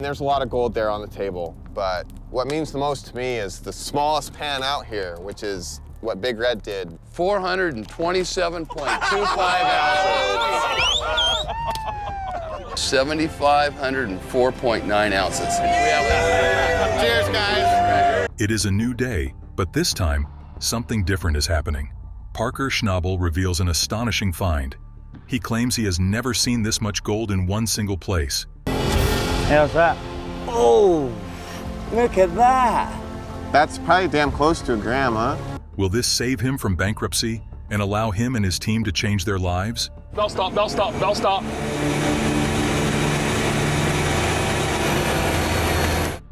There's a lot of gold there on the table, but what means the most to me is the smallest pan out here, which is what Big Red did. 427.25 ounces. 7,504.9 ounces. Cheers, guys. It is a new day, but this time, something different is happening. Parker Schnabel reveals an astonishing find. He claims he has never seen this much gold in one single place. How's that? Oh, look at that. That's probably damn close to a gram, huh? Will this save him from bankruptcy and allow him and his team to change their lives? Bell stop, bell stop, bell stop.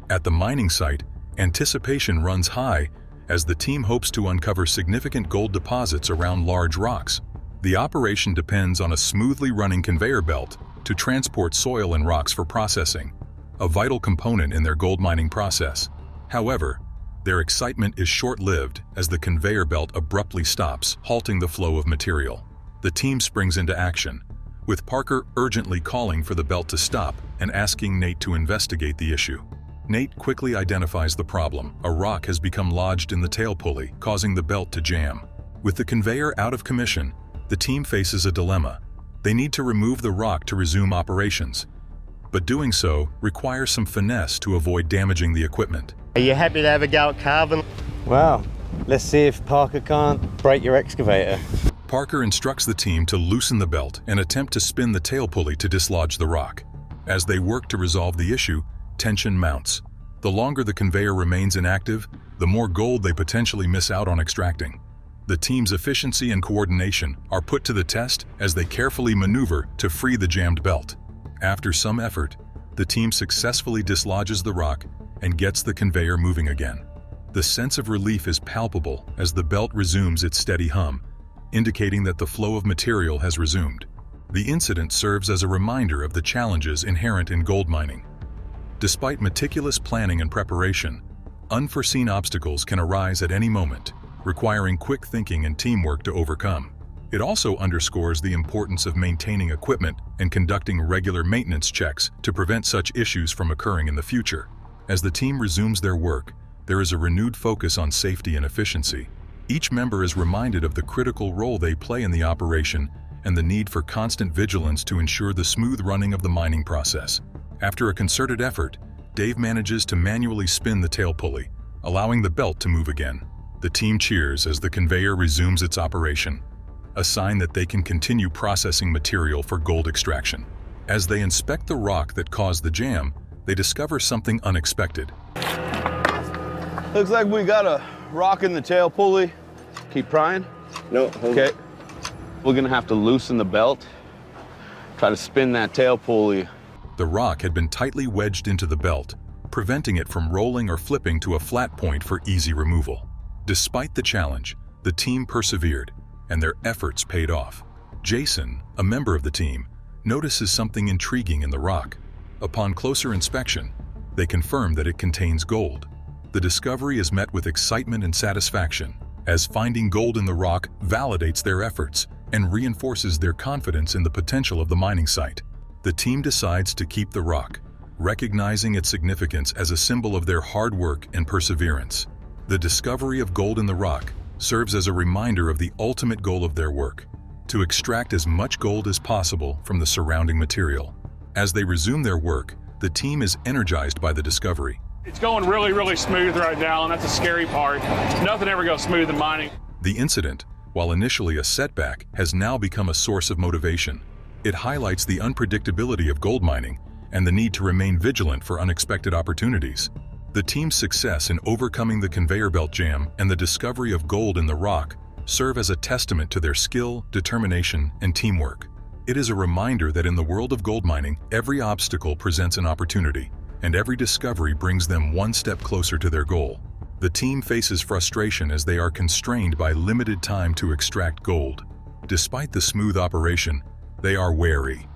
At the mining site, anticipation runs high as the team hopes to uncover significant gold deposits around large rocks. The operation depends on a smoothly running conveyor belt to transport soil and rocks for processing, a vital component in their gold mining process. However, their excitement is short-lived as the conveyor belt abruptly stops, halting the flow of material. The team springs into action, with Parker urgently calling for the belt to stop and asking Nate to investigate the issue. Nate quickly identifies the problem. A rock has become lodged in the tail pulley, causing the belt to jam. With the conveyor out of commission, the team faces a dilemma. They need to remove the rock to resume operations, but doing so requires some finesse to avoid damaging the equipment. Are you happy to have a go at carving? Well, let's see if Parker can't break your excavator. Parker instructs the team to loosen the belt and attempt to spin the tail pulley to dislodge the rock. As they work to resolve the issue, tension mounts. The longer the conveyor remains inactive, the more gold they potentially miss out on extracting. The team's efficiency and coordination are put to the test as they carefully maneuver to free the jammed belt. After some effort, the team successfully dislodges the rock and gets the conveyor moving again. The sense of relief is palpable as the belt resumes its steady hum, indicating that the flow of material has resumed. The incident serves as a reminder of the challenges inherent in gold mining. Despite meticulous planning and preparation, unforeseen obstacles can arise at any moment, requiring quick thinking and teamwork to overcome. It also underscores the importance of maintaining equipment and conducting regular maintenance checks to prevent such issues from occurring in the future. As the team resumes their work, there is a renewed focus on safety and efficiency. Each member is reminded of the critical role they play in the operation and the need for constant vigilance to ensure the smooth running of the mining process. After a concerted effort, Dave manages to manually spin the tail pulley, allowing the belt to move again. The team cheers as the conveyor resumes its operation, a sign that they can continue processing material for gold extraction. As they inspect the rock that caused the jam, they discover something unexpected. Looks like we got a rock in the tail pulley. Keep prying? No, Okay. We're gonna have to loosen the belt, try to spin that tail pulley. The rock had been tightly wedged into the belt, preventing it from rolling or flipping to a flat point for easy removal. Despite the challenge, the team persevered, and their efforts paid off. Jason, a member of the team, notices something intriguing in the rock. Upon closer inspection, they confirm that it contains gold. The discovery is met with excitement and satisfaction, as finding gold in the rock validates their efforts and reinforces their confidence in the potential of the mining site. The team decides to keep the rock, recognizing its significance as a symbol of their hard work and perseverance. The discovery of gold in the rock serves as a reminder of the ultimate goal of their work, to extract as much gold as possible from the surrounding material. As they resume their work, the team is energized by the discovery. It's going really, really smooth right now, and that's the scary part. Nothing ever goes smooth in mining. The incident, while initially a setback, has now become a source of motivation. It highlights the unpredictability of gold mining and the need to remain vigilant for unexpected opportunities. The team's success in overcoming the conveyor belt jam and the discovery of gold in the rock serve as a testament to their skill, determination, and teamwork. It is a reminder that in the world of gold mining, every obstacle presents an opportunity, and every discovery brings them one step closer to their goal. The team faces frustration as they are constrained by limited time to extract gold. Despite the smooth operation, they are wary,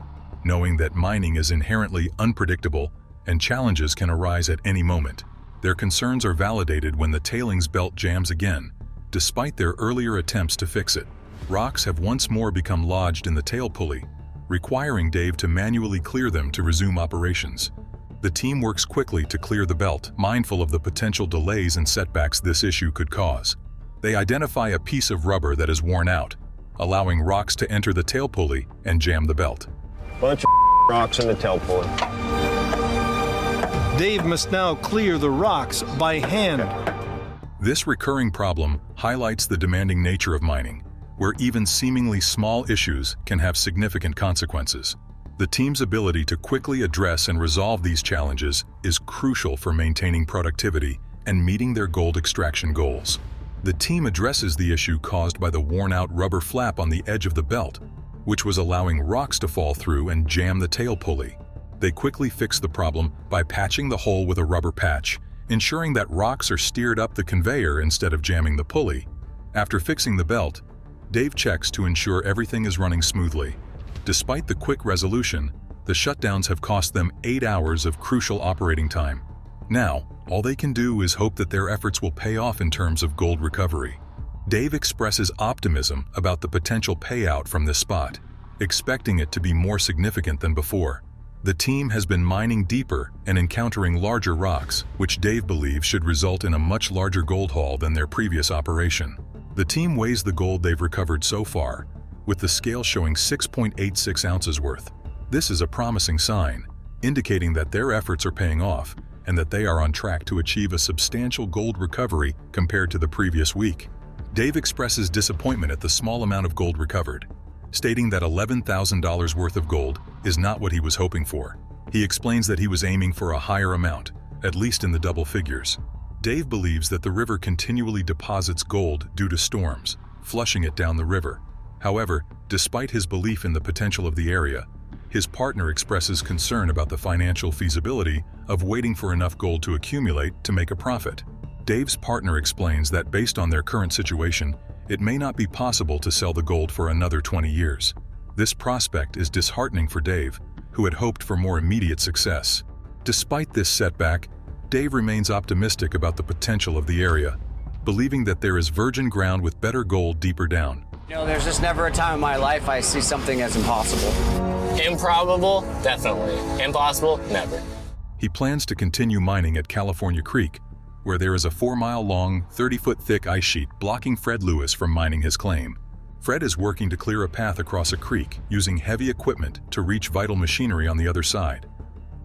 knowing that mining is inherently unpredictable and challenges can arise at any moment. Their concerns are validated when the tailings belt jams again, despite their earlier attempts to fix it. Rocks have once more become lodged in the tail pulley, requiring Dave to manually clear them to resume operations. The team works quickly to clear the belt, mindful of the potential delays and setbacks this issue could cause. They identify a piece of rubber that is worn out, allowing rocks to enter the tail pulley and jam the belt. Bunch of rocks in the tail pulley. Dave must now clear the rocks by hand. This recurring problem highlights the demanding nature of mining, where even seemingly small issues can have significant consequences. The team's ability to quickly address and resolve these challenges is crucial for maintaining productivity and meeting their gold extraction goals. The team addresses the issue caused by the worn-out rubber flap on the edge of the belt, which was allowing rocks to fall through and jam the tail pulley. They quickly fix the problem by patching the hole with a rubber patch, ensuring that rocks are steered up the conveyor instead of jamming the pulley. After fixing the belt, Dave checks to ensure everything is running smoothly. Despite the quick resolution, the shutdowns have cost them 8 hours of crucial operating time. Now, all they can do is hope that their efforts will pay off in terms of gold recovery. Dave expresses optimism about the potential payout from this spot, expecting it to be more significant than before. The team has been mining deeper and encountering larger rocks, which Dave believes should result in a much larger gold haul than their previous operation. The team weighs the gold they've recovered so far, with the scale showing 6.86 ounces worth. This is a promising sign, indicating that their efforts are paying off and that they are on track to achieve a substantial gold recovery compared to the previous week. Dave expresses disappointment at the small amount of gold recovered, stating that $11,000 worth of gold is not what he was hoping for. He explains that he was aiming for a higher amount, at least in the double figures. Dave believes that the river continually deposits gold due to storms, flushing it down the river. However, despite his belief in the potential of the area, his partner expresses concern about the financial feasibility of waiting for enough gold to accumulate to make a profit. Dave's partner explains that based on their current situation, it may not be possible to sell the gold for another 20 years. This prospect is disheartening for Dave, who had hoped for more immediate success. Despite this setback, Dave remains optimistic about the potential of the area, believing that there is virgin ground with better gold deeper down. You know, there's just never a time in my life I see something as impossible. Improbable? Definitely. Impossible? Never. He plans to continue mining at California Creek, where there is a 4-mile-long, 30-foot-thick ice sheet blocking Fred Lewis from mining his claim. Fred is working to clear a path across a creek using heavy equipment to reach vital machinery on the other side.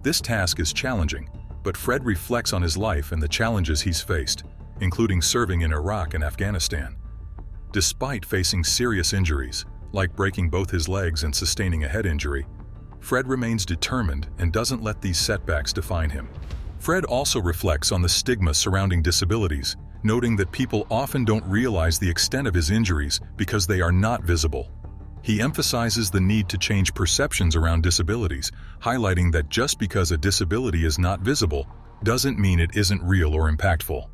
This task is challenging, but Fred reflects on his life and the challenges he's faced, including serving in Iraq and Afghanistan. Despite facing serious injuries, like breaking both his legs and sustaining a head injury, Fred remains determined and doesn't let these setbacks define him. Fred also reflects on the stigma surrounding disabilities, noting that people often don't realize the extent of his injuries because they are not visible. He emphasizes the need to change perceptions around disabilities, highlighting that just because a disability is not visible doesn't mean it isn't real or impactful.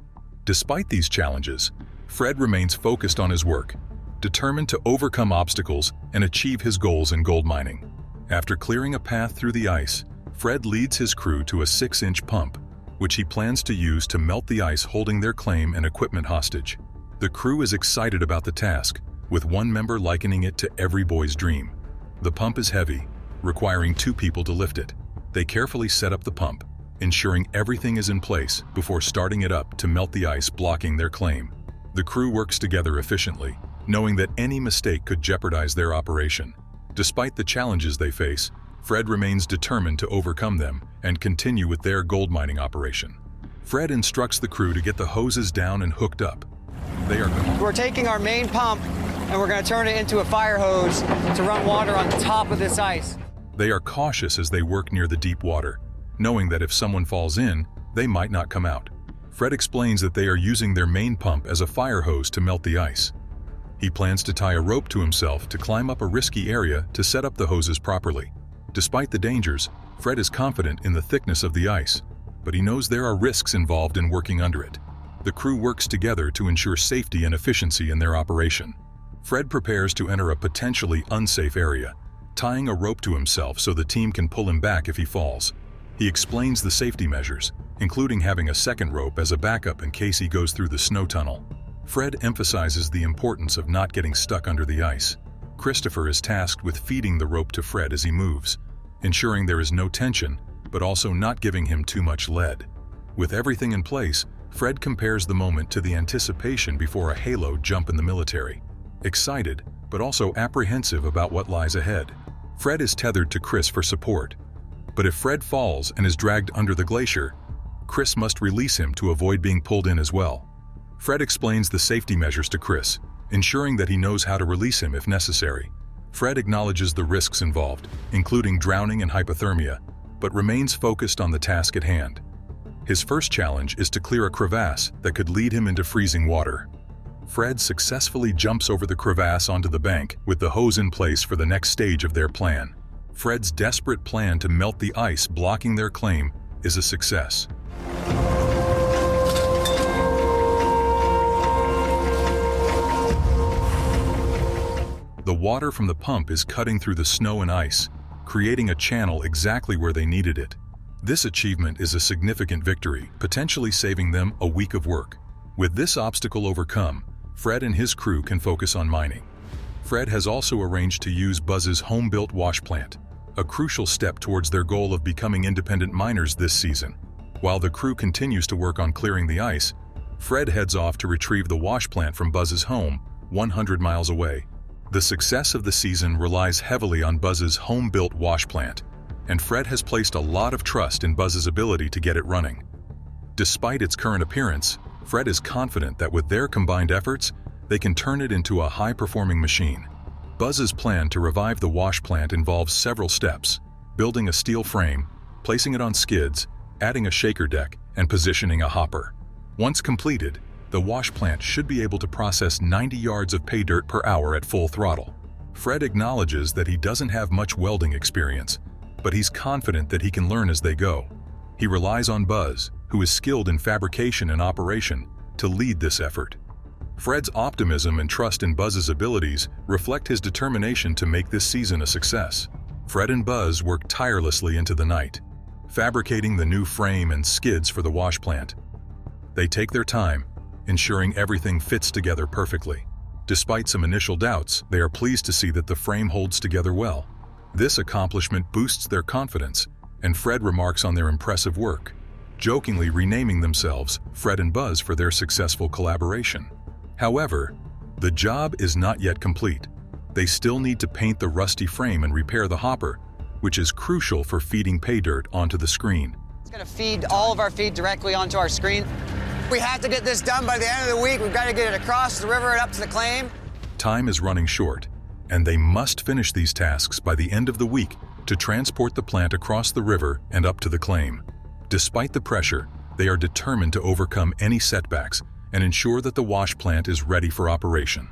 Despite these challenges, Fred remains focused on his work, determined to overcome obstacles and achieve his goals in gold mining. After clearing a path through the ice, Fred leads his crew to a 6-inch pump, which he plans to use to melt the ice holding their claim and equipment hostage. The crew is excited about the task, with one member likening it to every boy's dream. The pump is heavy, requiring 2 people to lift it. They carefully set up the pump, ensuring everything is in place before starting it up to melt the ice blocking their claim. The crew works together efficiently, knowing that any mistake could jeopardize their operation. Despite the challenges they face, Fred remains determined to overcome them and continue with their gold mining operation. Fred instructs the crew to get the hoses down and hooked up. We're taking our main pump and we're going to turn it into a fire hose to run water on top of this ice. They are cautious as they work near the deep water, knowing that if someone falls in, they might not come out. Fred explains that they are using their main pump as a fire hose to melt the ice. He plans to tie a rope to himself to climb up a risky area to set up the hoses properly. Despite the dangers, Fred is confident in the thickness of the ice, but he knows there are risks involved in working under it. The crew works together to ensure safety and efficiency in their operation. Fred prepares to enter a potentially unsafe area, tying a rope to himself so the team can pull him back if he falls. He explains the safety measures, including having a second rope as a backup in case he goes through the snow tunnel. Fred emphasizes the importance of not getting stuck under the ice. Christopher is tasked with feeding the rope to Fred as he moves, ensuring there is no tension but also not giving him too much lead. With everything in place, Fred compares the moment to the anticipation before a halo jump in the military. Excited, but also apprehensive about what lies ahead. Fred is tethered to Chris for support. But if Fred falls and is dragged under the glacier, Chris must release him to avoid being pulled in as well. Fred explains the safety measures to Chris, ensuring that he knows how to release him if necessary. Fred acknowledges the risks involved, including drowning and hypothermia, but remains focused on the task at hand. His first challenge is to clear a crevasse that could lead him into freezing water. Fred successfully jumps over the crevasse onto the bank with the hose in place for the next stage of their plan. Fred's desperate plan to melt the ice blocking their claim is a success. The water from the pump is cutting through the snow and ice, creating a channel exactly where they needed it. This achievement is a significant victory, potentially saving them a week of work. With this obstacle overcome, Fred and his crew can focus on mining. Fred has also arranged to use Buzz's home-built wash plant, a crucial step towards their goal of becoming independent miners this season. While the crew continues to work on clearing the ice, Fred heads off to retrieve the wash plant from Buzz's home, 100 miles away. The success of the season relies heavily on Buzz's home-built wash plant, and Fred has placed a lot of trust in Buzz's ability to get it running. Despite its current appearance, Fred is confident that with their combined efforts, they can turn it into a high-performing machine. Buzz's plan to revive the wash plant involves several steps: building a steel frame, placing it on skids, adding a shaker deck, and positioning a hopper. Once completed, the wash plant should be able to process 90 yards of pay dirt per hour at full throttle. Fred acknowledges that he doesn't have much welding experience, but he's confident that he can learn as they go. He relies on Buzz, who is skilled in fabrication and operation, to lead this effort. Fred's optimism and trust in Buzz's abilities reflect his determination to make this season a success. Fred and Buzz work tirelessly into the night, fabricating the new frame and skids for the wash plant. They take their time, ensuring everything fits together perfectly. Despite some initial doubts, they are pleased to see that the frame holds together well. This accomplishment boosts their confidence, and Fred remarks on their impressive work, jokingly renaming themselves Fred and Buzz for their successful collaboration. However, the job is not yet complete. They still need to paint the rusty frame and repair the hopper, which is crucial for feeding pay dirt onto the screen. It's going to feed all of our feed directly onto our screen. We have to get this done by the end of the week. We've got to get it across the river and up to the claim. Time is running short, and they must finish these tasks by the end of the week to transport the plant across the river and up to the claim. Despite the pressure, they are determined to overcome any setbacks and ensure that the wash plant is ready for operation.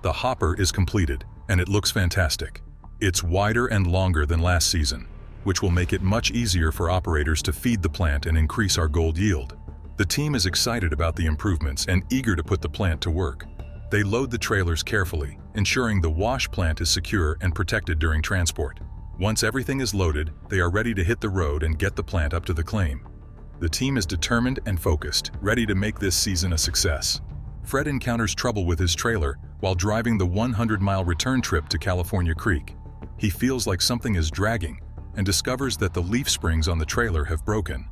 The hopper is completed, and it looks fantastic. It's wider and longer than last season, which will make it much easier for operators to feed the plant and increase our gold yield. The team is excited about the improvements and eager to put the plant to work. They load the trailers carefully, ensuring the wash plant is secure and protected during transport. Once everything is loaded, they are ready to hit the road and get the plant up to the claim. The team is determined and focused, ready to make this season a success. Fred encounters trouble with his trailer while driving the 100-mile return trip to California Creek. He feels like something is dragging and discovers that the leaf springs on the trailer have broken.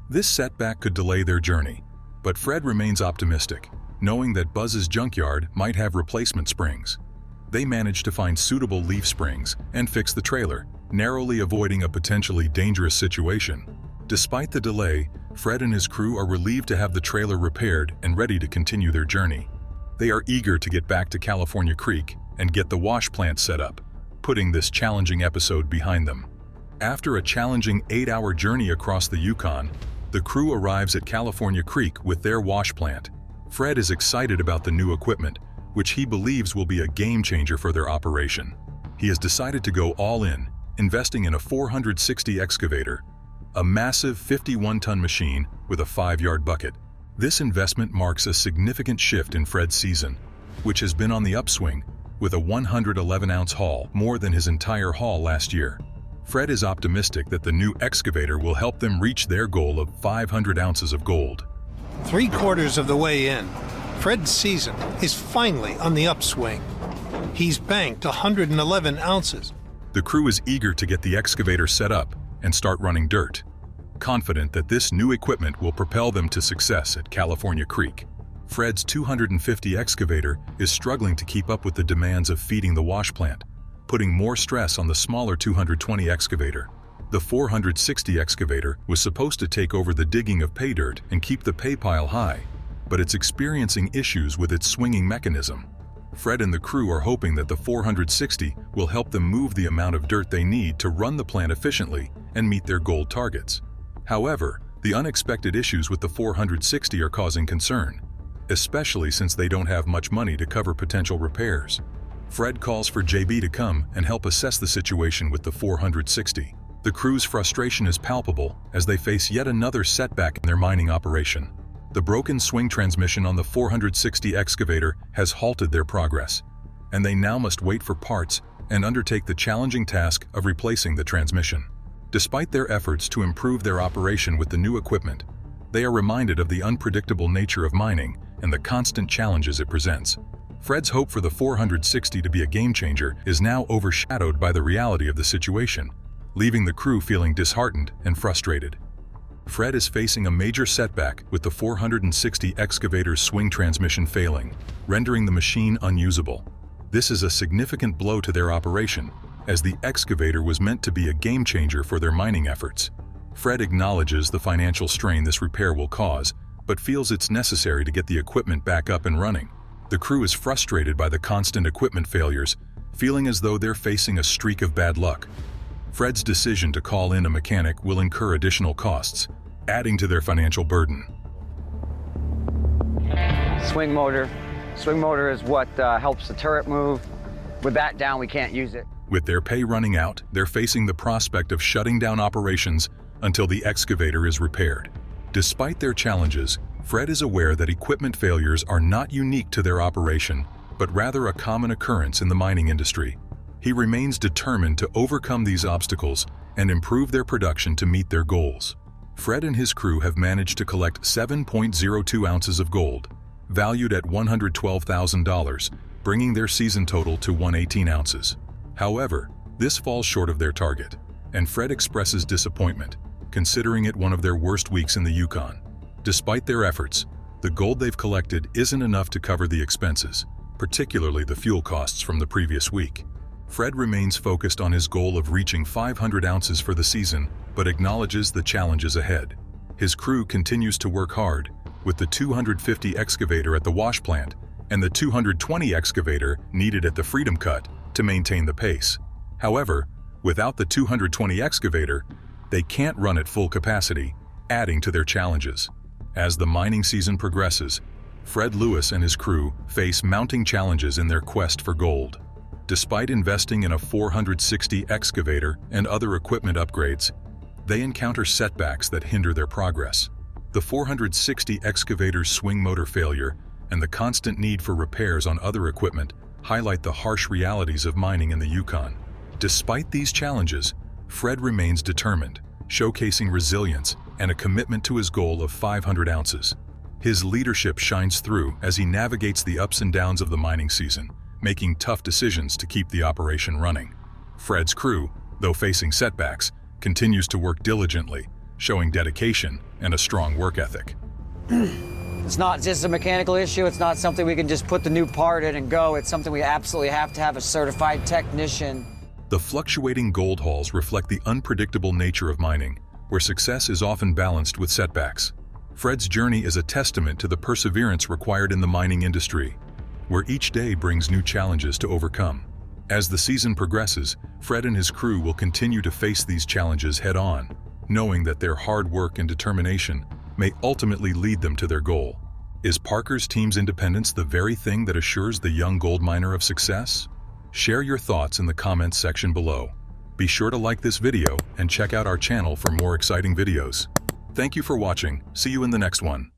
This setback could delay their journey, but Fred remains optimistic, knowing that Buzz's junkyard might have replacement springs. They manage to find suitable leaf springs and fix the trailer, narrowly avoiding a potentially dangerous situation. Despite the delay, Fred and his crew are relieved to have the trailer repaired and ready to continue their journey. They are eager to get back to California Creek and get the wash plant set up, putting this challenging episode behind them. After a challenging 8-hour journey across the Yukon, the crew arrives at California Creek with their wash plant. Fred is excited about the new equipment, which he believes will be a game-changer for their operation. He has decided to go all in, investing in a 460 excavator, a massive 51-ton machine with a 5-yard bucket. This investment marks a significant shift in Fred's season, which has been on the upswing, with a 111-ounce haul, more than his entire haul last year. Fred is optimistic that the new excavator will help them reach their goal of 500 ounces of gold. 3/4 of the way in, Fred's season is finally on the upswing. He's banked 111 ounces. The crew is eager to get the excavator set up and start running dirt. confident that this new equipment will propel them to success at California Creek. Fred's 250 excavator is struggling to keep up with the demands of feeding the wash plant, putting more stress on the smaller 220 excavator. The 460 excavator was supposed to take over the digging of pay dirt and keep the pay pile high, but it's experiencing issues with its swinging mechanism. Fred and the crew are hoping that the 460 will help them move the amount of dirt they need to run the plant efficiently and meet their goal targets. However, the unexpected issues with the 460 are causing concern, especially since they don't have much money to cover potential repairs. Fred calls for JB to come and help assess the situation with the 460. The crew's frustration is palpable as they face yet another setback in their mining operation. The broken swing transmission on the 460 excavator has halted their progress, and they now must wait for parts and undertake the challenging task of replacing the transmission. Despite their efforts to improve their operation with the new equipment, they are reminded of the unpredictable nature of mining and the constant challenges it presents. Fred's hope for the 460 to be a game changer is now overshadowed by the reality of the situation, leaving the crew feeling disheartened and frustrated. Fred is facing a major setback with the 460 excavator's swing transmission failing, rendering the machine unusable. This is a significant blow to their operation, as the excavator was meant to be a game changer for their mining efforts. Fred acknowledges the financial strain this repair will cause, but feels it's necessary to get the equipment back up and running. The crew is frustrated by the constant equipment failures, feeling as though they're facing a streak of bad luck. Fred's decision to call in a mechanic will incur additional costs, adding to their financial burden. Swing motor. Swing motor is what helps the turret move. With that down, we can't use it. With their pay running out, they're facing the prospect of shutting down operations until the excavator is repaired. Despite their challenges, Fred is aware that equipment failures are not unique to their operation, but rather a common occurrence in the mining industry. He remains determined to overcome these obstacles and improve their production to meet their goals. Fred and his crew have managed to collect 7.02 ounces of gold, valued at $112,000, bringing their season total to 118 ounces. However, this falls short of their target, and Fred expresses disappointment, considering it one of their worst weeks in the Yukon. Despite their efforts, the gold they've collected isn't enough to cover the expenses, particularly the fuel costs from the previous week. Fred remains focused on his goal of reaching 500 ounces for the season, but acknowledges the challenges ahead. His crew continues to work hard, with the 250 excavator at the wash plant and the 220 excavator needed at the Freedom Cut to maintain the pace. However, without the 220 excavator, they can't run at full capacity, adding to their challenges. As the mining season progresses, Fred Lewis and his crew face mounting challenges in their quest for gold. Despite investing in a 460 excavator and other equipment upgrades, they encounter setbacks that hinder their progress. The 460 excavator's swing motor failure and the constant need for repairs on other equipment highlight the harsh realities of mining in the Yukon. Despite these challenges, Fred remains determined, showcasing resilience and a commitment to his goal of 500 ounces. His leadership shines through as he navigates the ups and downs of the mining season, making tough decisions to keep the operation running. Fred's crew, though facing setbacks, continues to work diligently, showing dedication and a strong work ethic. It's not just a mechanical issue. It's not something we can just put the new part in and go. It's something we absolutely have to have a certified technician. The fluctuating gold hauls reflect the unpredictable nature of mining, where success is often balanced with setbacks. Fred's journey is a testament to the perseverance required in the mining industry, where each day brings new challenges to overcome. As the season progresses, Fred and his crew will continue to face these challenges head-on, knowing that their hard work and determination may ultimately lead them to their goal. Is Parker's team's independence the very thing that assures the young gold miner of success? Share your thoughts in the comments section below. Be sure to like this video and check out our channel for more exciting videos. Thank you for watching. See you in the next one.